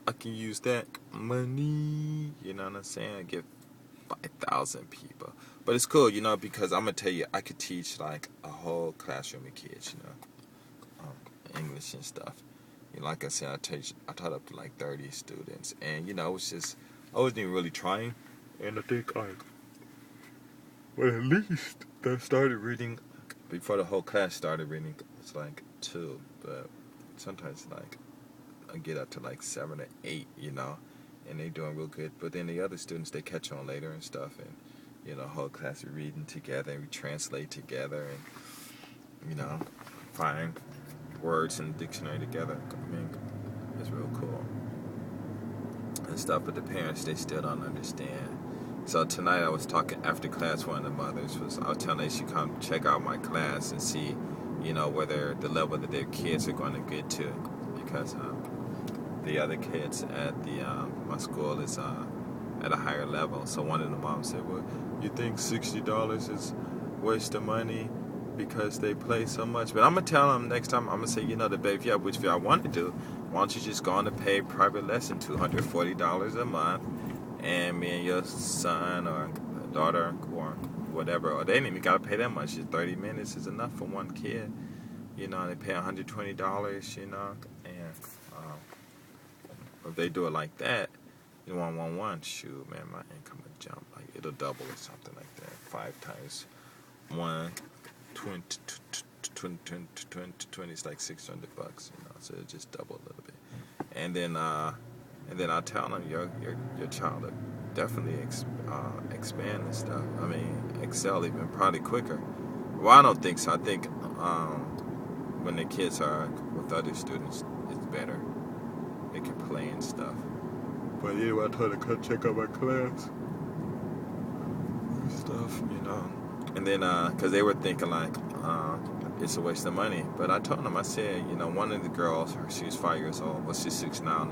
I can use that money. You know what I'm saying? I get 5,000 people. But it's cool, because I'm gonna tell you, I could teach like a whole classroom of kids, English and stuff. Like I said, I taught up to like 30 students, and it was just I wasn't even really trying, and I think well, at least they started reading before the whole class started reading. It's like 2, but sometimes like I get up to like 7 or 8, and they doing real good. But then the other students, they catch on later and stuff, and whole class is reading together, and we translate together, and find words in the dictionary together. I mean, it's real cool and stuff. But the parents, they still don't understand. So tonight I was talking after class. One of the mothers I was telling her she come check out my class and see, whether the level that their kids are going to get to, because the other kids at my school is at a higher level. So one of the moms said, "Well, you think $60 is waste of money because they play so much?" But I'm gonna tell them next time. I'm gonna say, the baby, which I want to do. Why don't you just go on to pay private lesson, $240 a month, and me and your son or daughter or whatever, or they ain't even gotta pay that much. Just 30 minutes is enough for one kid. They pay $120. And if they do it like that, shoot, man, my income would jump. Like, it'll double or something like that. 5 times 1, 20 is like $600, so it'll just double a little bit. And then I'll tell them your child will definitely expand and stuff. I mean, excel even probably quicker. Well, I don't think so. I think when the kids are with other students, it's better. They can play and stuff. But anyway, I told her to come check out my class and stuff, And then, because they were thinking like, it's a waste of money. But I told them, I said, one of the girls, she's 5 years old, well, she's 6 now,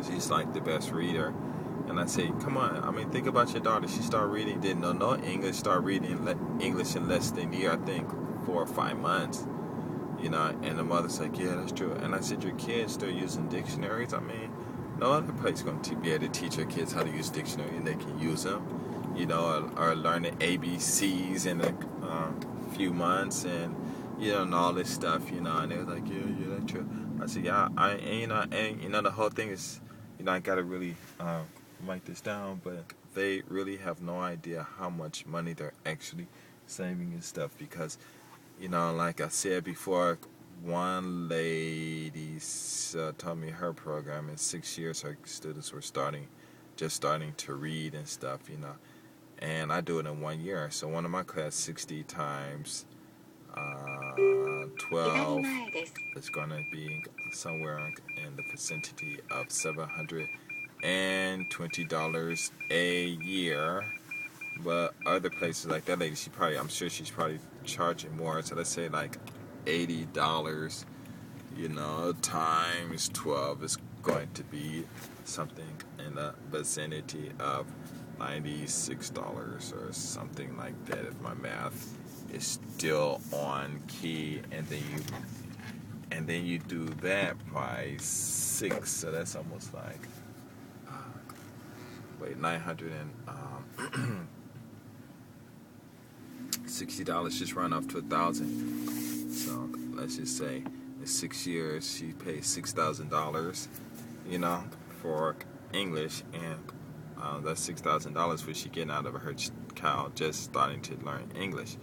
she's like the best reader. And I said, come on, I mean, think about your daughter. She started reading, didn't know no English, started reading English in less than a year, I think 4 or 5 months. And the mother's like, yeah, that's true. And I said, your kids still using dictionaries? I mean, no other place is going to be able to teach your kids how to use dictionary, and they can use them, or learn the ABCs in a few months, and and all this stuff, and they were like, yeah, that's true. I said, yeah, and the whole thing is, I gotta really write this down, but they really have no idea how much money they're actually saving and stuff, because like I said before, one lady told me her program in 6 years her students were just starting to read and stuff, and I do it in 1 year. So one of my class, 60 times 12 is going to be somewhere in the vicinity of $720 a year. But other places like that lady, I'm sure she's probably charging more. So let's say like $80, times 12 is going to be something in the vicinity of $96 or something like that, if my math is still on key. And then you do that by 6, so that's almost like $60 just run off to $1,000. So let's just say in 6 years she pays $6,000, for English, and that's $6,000 which she getting out of her child just starting to learn English.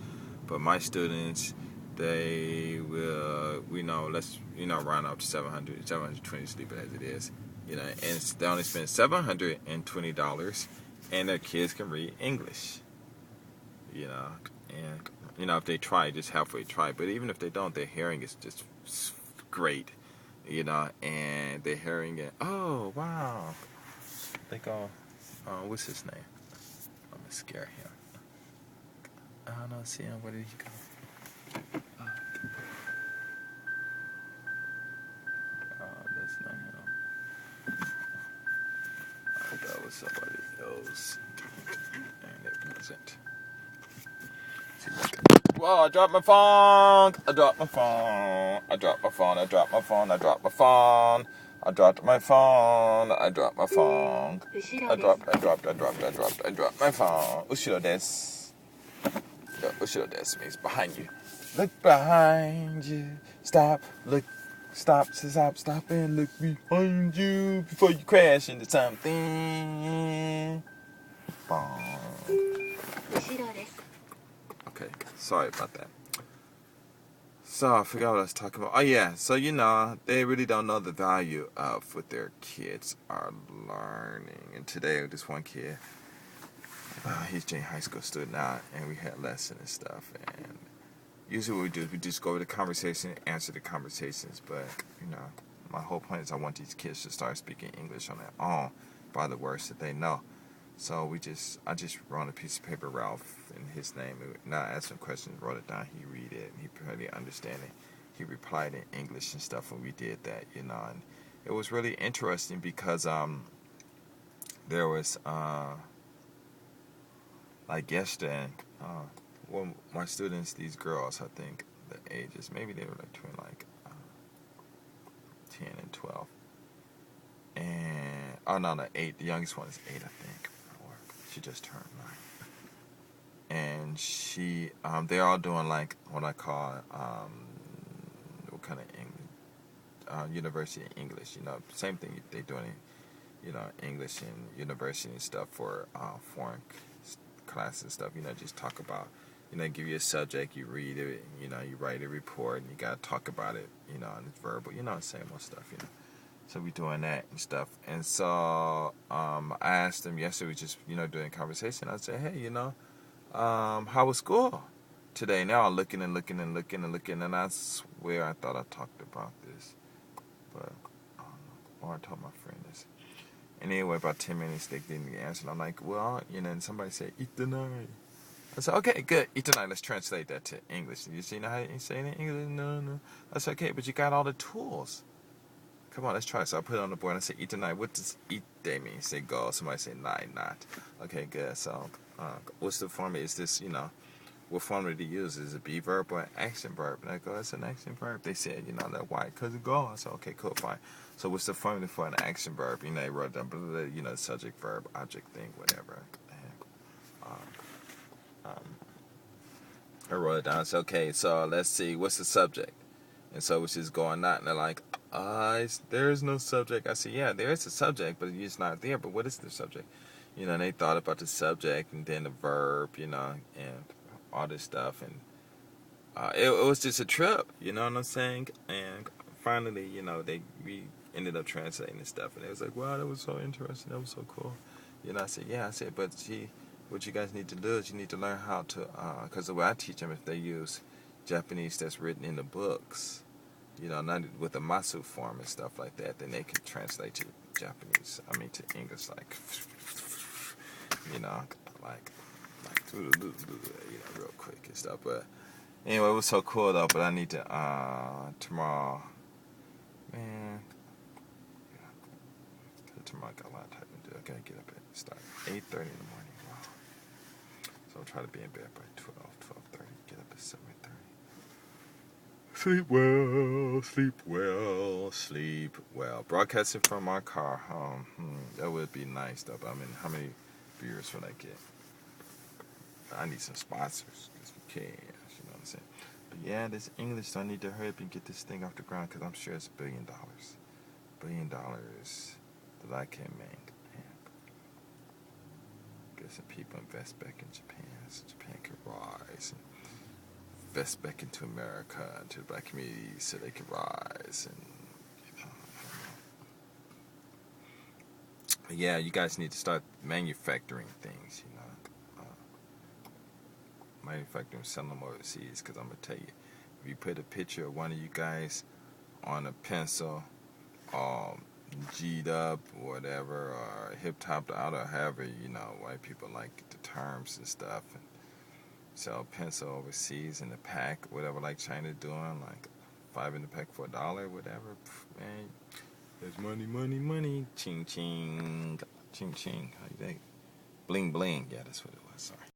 But my students, they will, let's round up to 720, sleep it as it is, and they only spend $720, and their kids can read English, and if they try, just halfway try. But even if they don't, their hearing is just great, and they're hearing it. Oh wow! They go, what's his name? I'm gonna scare him. I don't know. See him. Where did he go? That's not him. That was somebody else, and it wasn't. Whoa, I dropped my phone. I dropped my phone. I dropped my phone. I dropped my phone. Ushiro desu. Ushiro desu means behind you. Look behind you. Stop and look behind you before you crash into something. Okay, sorry about that. So I forgot what I was talking about. Oh yeah, so they really don't know the value of what their kids are learning. And today, this one kid, he's a high school student now, and we had lessons and stuff. And usually what we do is we just go over the conversation, answer the conversations. But my whole point is I want these kids to start speaking English on their own by the words that they know. So I just wrote on a piece of paper Ralph in his name. Now I asked him questions, wrote it down. He read it, and he pretty understand it. He replied in English and stuff when we did that, and it was really interesting because there was like yesterday, well, my students, these girls, I think the ages, maybe they were like between 10 and 12, and no, 8. The youngest one is 8, I think. She just turned 9, and they're all doing like what I call what kind of English, university English. Same thing they doing, English and university and stuff for foreign classes and stuff. Just talk about, give you a subject, you read it, you write a report, and you gotta talk about it, and it's verbal, same old stuff, So we doing that and stuff. And so I asked them yesterday, we just, doing conversation. I said, hey, how was school today? Now I'm looking, and I swear I thought I talked about this. But I don't know. Or I told my friend this. And anyway, about 10 minutes, they didn't answer. And I'm like, well, and somebody said, itanai. I said, okay, good. Itanai, let's translate that to English. You see how you say it in English? No. I said, okay, but you got all the tools. Come on, let's try. So I put it on the board and I say, itanai. What does ite mean? Say go. Somebody say nai, not. Okay, good. So what's the form? Is this, what form did he use? Is it a be verb or an action verb? And I go, it's an action verb. They said, that why? Because it go. I said, okay, cool, fine. So what's the formula for an action verb? They wrote down, subject, verb, object, thing, whatever. I wrote it down. I said, okay, so let's see, what's the subject? And so it's just going out, and they're like, there is no subject. I said, yeah, there is a subject, but it's not there. But what is the subject? And they thought about the subject and then the verb, and all this stuff. And it was just a trip, you know what I'm saying? And finally, we ended up translating this stuff. And it was like, wow, that was so interesting. That was so cool. I said, yeah. I said, but what you guys need to do is you need to learn how to, because the way I teach them, if they use Japanese that's written in the books, not with the masu form and stuff like that, then they can translate to Japanese, to English, like real quick and stuff. But anyway, it was so cool though. But I need to tomorrow, man. Tomorrow I got a lot of typing to do. I gotta get up at start 8:30 in the morning. Wow. So I'll try to be in bed by 12:30. Get up at 7:30. Sleep well. Broadcasting from my car home. That would be nice, though. But how many viewers would I get? I need some sponsors. Because we can. You know what I'm saying? But yeah, this English, so I need to hurry up and get this thing off the ground. Because I'm sure it's $1 billion. $1 billion that I can make. Get some people invest back in Japan. So Japan can rise. And invest back into America, into the black community, so they can rise. And but yeah, you guys need to start manufacturing things. Manufacturing, selling them overseas. Because I'm gonna tell you, if you put a picture of one of you guys on a pencil, G'd up, or whatever, or hip topped out, or however white people like the terms and stuff. And sell pencil overseas in the pack, whatever, like China doing, like 5 in the pack for $1, whatever. Man, there's money. Ching ching. How you think? Bling bling. Yeah, that's what it was. Sorry.